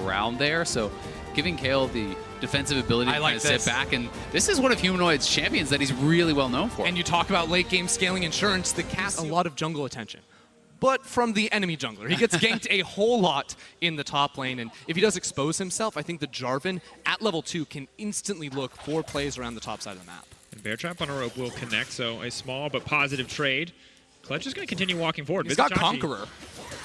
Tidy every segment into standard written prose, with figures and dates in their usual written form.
around there. So giving Kayle the defensive ability to kind of sit back. And this is one of Humanoid's champions that he's really well known for. And you talk about late game scaling insurance, the cast a lot of jungle attention. But from the enemy jungler. He gets ganked a whole lot in the top lane, and if he does expose himself, I think the Jarvan at level 2 can instantly look for plays around the top side of the map. And Bear Trap on a rope will connect, so a small but positive trade. Clutch is going to continue walking forward. He's got Conqueror.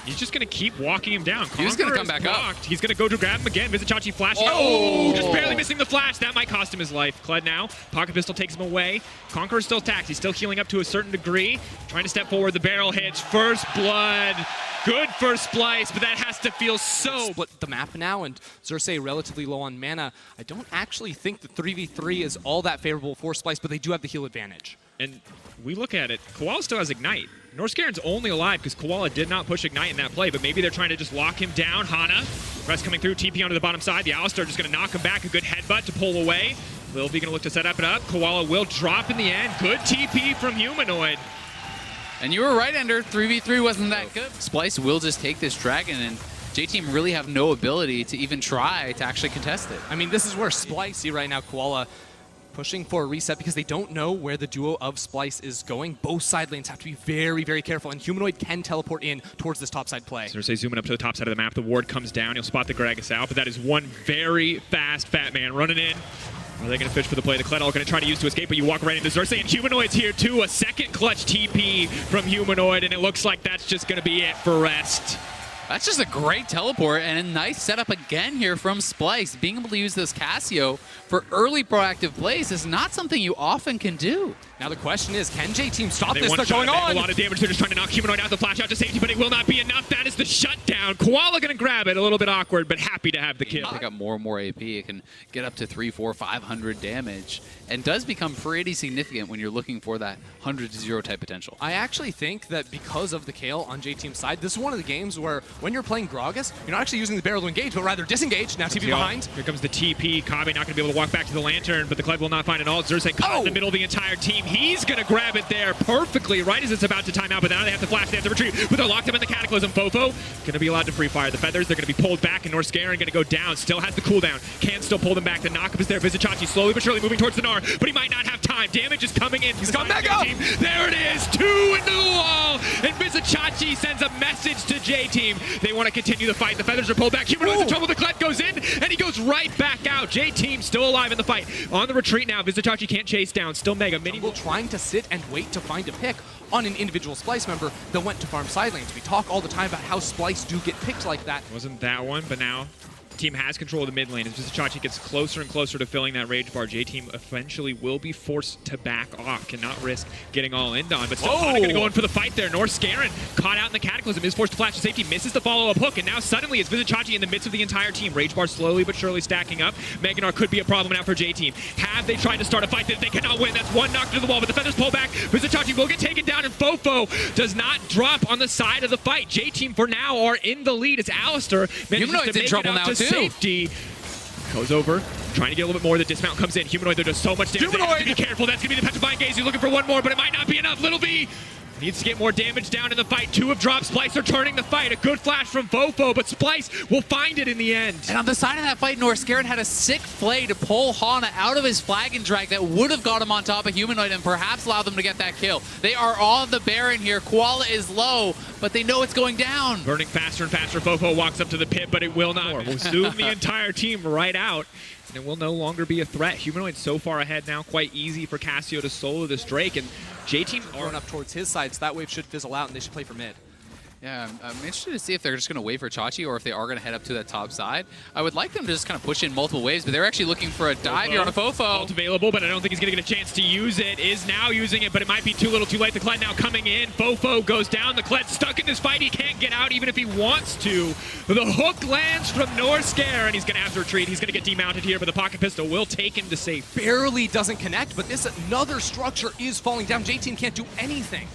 He's just going to keep walking him down. He's going to come back up. He's going to go to grab him again. Vizicsacsi flashing. Oh! Just barely missing the flash. That might cost him his life. Kled now. Pocket Pistol takes him away. Conqueror still taxed. He's still healing up to a certain degree. Trying to step forward. The barrel hits. First blood. Good for Splyce, but that has to feel so... Split the map now, and Xerxes relatively low on mana. I don't actually think the 3v3 is all that favorable for Splyce, but they do have the heal advantage. And we look at it, Koala still has Ignite. Norscaren's only alive because Koala did not push Ignite in that play, but maybe they're trying to just lock him down. Hana, press coming through, TP onto the bottom side. The Alistar just going to knock him back. A good headbutt to pull away. Lil V going to look to set up it up. Koala will drop in the end. Good TP from Humanoid. And you were right, Ender. 3v3 wasn't that good. Splyce will just take this dragon, and J-Team really have no ability to even try to actually contest it. I mean, this is where Splyce, see right now, Koala pushing for a reset because they don't know where the duo of Splyce is going. Both side lanes have to be very, very careful, and Humanoid can teleport in towards this topside play. Xerxes zooming up to the top side of the map. The ward comes down. He'll spot the Gragas out, but that is one very fast Fat Man running in. Are they going to fish for the play? The Kled all going to try to use to escape, but you walk right into Xerxes, and Humanoid's here too. A second clutch TP from Humanoid, and it looks like that's just going to be it for rest. That's just a great teleport and a nice setup again here from Splyce. Being able to use this Cassio for early proactive plays is not something you often can do. Now the question is, can J-Team stop this? They're going on. A lot of damage. They're just trying to knock Humanoid out. The flash out to safety, but it will not be enough. That is the shutdown. Koala going to grab it. A little bit awkward, but happy to have the kill. Pick up more and more AP. It can get up to 300, 400, 500 damage, and does become pretty significant when you're looking for that 100-0 type potential. I actually think that because of the Kayle on J-Team's side, this is one of the games where when you're playing Gragas, you're not actually using the barrel to engage, but rather disengage. Now TP behind. Here comes the TP. Kabe not going to be able to walk back to the Lantern, but the Kled will not find an ult. Xerxes caught in the middle of the entire team. He's going to grab it there perfectly right as it's about to time out, but now they have to flash, they have to retreat, but they're locked up in the Cataclysm. Fofo going to be allowed to free fire the feathers. They're going to be pulled back, and Norscaren going to go down. Still has the cooldown. Can still pull them back. The knockup is there. Vizicsacsi slowly but surely moving towards the Gnar, but he might not have time. Damage is coming in. He's gone back up. There it is. 2 into the wall, and Vizicsacsi sends a message to J-Team. They want to continue the fight. The feathers are pulled back. Humanoid's in trouble. The Kled goes in, and he goes right back out. J-Team still alive in the fight. On the retreat now. Vizicsacsi can't chase down. Still Mega. Jungle trying to sit and wait to find a pick on an individual Splyce member that went to farm side lanes. We talk all the time about how Splyce do get picked like that. Wasn't that one, but now the team has control of the mid lane. As Vizicsacsi gets closer and closer to filling that rage bar, J-Team eventually will be forced to back off. Cannot risk getting all in on, but still going to go in for the fight there. Norscaren caught out in the Cataclysm, is forced to flash to safety, misses the follow-up hook, and now suddenly it's Vizicsacsi in the midst of the entire team. Rage bar slowly but surely stacking up. Mega Gnar could be a problem now for J-Team. Have they tried to start a fight that they cannot win? That's one knocked to the wall, but the feathers pull back. Vizicsacsi will get taken down, and Fofo does not drop on the side of the fight. J-Team for now are in the lead as Alistar manages to make it out to safety. Goes over, trying to get a little bit more. The dismount comes in. Humanoid, there does so much damage. Humanoid! To be careful. That's going to be the Petrifying Gaze. He's looking for one more, but it might not be enough. Little V needs to get more damage down in the fight. 2 have dropped. Splyce are turning the fight. A good flash from Fofo, but Splyce will find it in the end. And on the side of that fight, Norscaren had a sick play to pull Hana out of his flag and drag that would have got him on top of Humanoid and perhaps allowed them to get that kill. They are on the Baron here. Koala is low, but they know it's going down. Burning faster and faster. Fofo walks up to the pit, but it will not. We'll zoom the entire team right out, and it will no longer be a threat. Humanoid so far ahead now, quite easy for Cassio to solo this Drake, and J-Team are run up towards his side, so that wave should fizzle out, and they should play for mid. Yeah, I'm interested to see if they're just going to wait for Chachi or if they are going to head up to that top side. I would like them to just kind of push in multiple waves, but they're actually looking for a dive here on a Fofo. Ult available, but I don't think he's going to get a chance to use it. Is now using it, but it might be too little too late. The Kled now coming in. Fofo goes down. The Kled stuck in this fight. He can't get out even if he wants to. The hook lands from Norscare, and he's going to have to retreat. He's going to get demounted here, but the Pocket Pistol will take him to safe. Barely doesn't connect, but this another structure is falling down. J-Team can't do anything.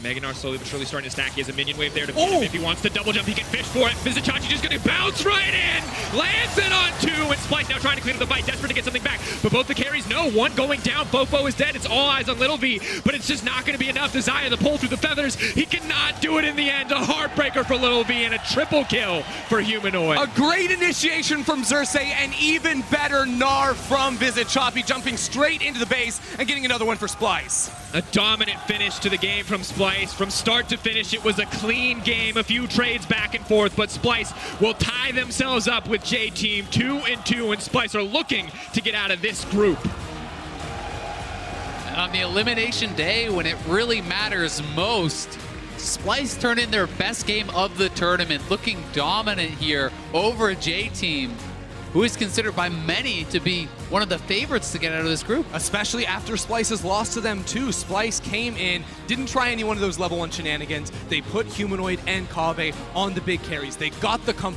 Mega Gnar slowly but surely starting to stack. He has a minion wave there to beat him. If he wants to double jump, he can fish for it. Vizicsacsi just going to bounce right in. Lands it on 2, and Splyce now trying to clean up the fight, desperate to get something back. But both the carries know one going down. Fofo is dead. It's all eyes on Little V, but it's just not going to be enough. Desire the pull through the feathers. He cannot do it in the end. A heartbreaker for Little V and a triple kill for Humanoid. A great initiation from Xerxes, and even better Gnar from Vizicsacsi, jumping straight into the base and getting another one for Splyce. A dominant finish to the game from Splyce. From start to finish, it was a clean game, a few trades back and forth, but Splyce will tie themselves up with J-Team 2-2, and Splyce are looking to get out of this group. On the elimination day, when it really matters most, Splyce turned in their best game of the tournament, looking dominant here over J-Team, who is considered by many to be one of the favorites to get out of this group. Especially after Splyce's loss to them too. Splyce came in, didn't try any one of those level 1 shenanigans. They put Humanoid and Kave on the big carries. They got the comfort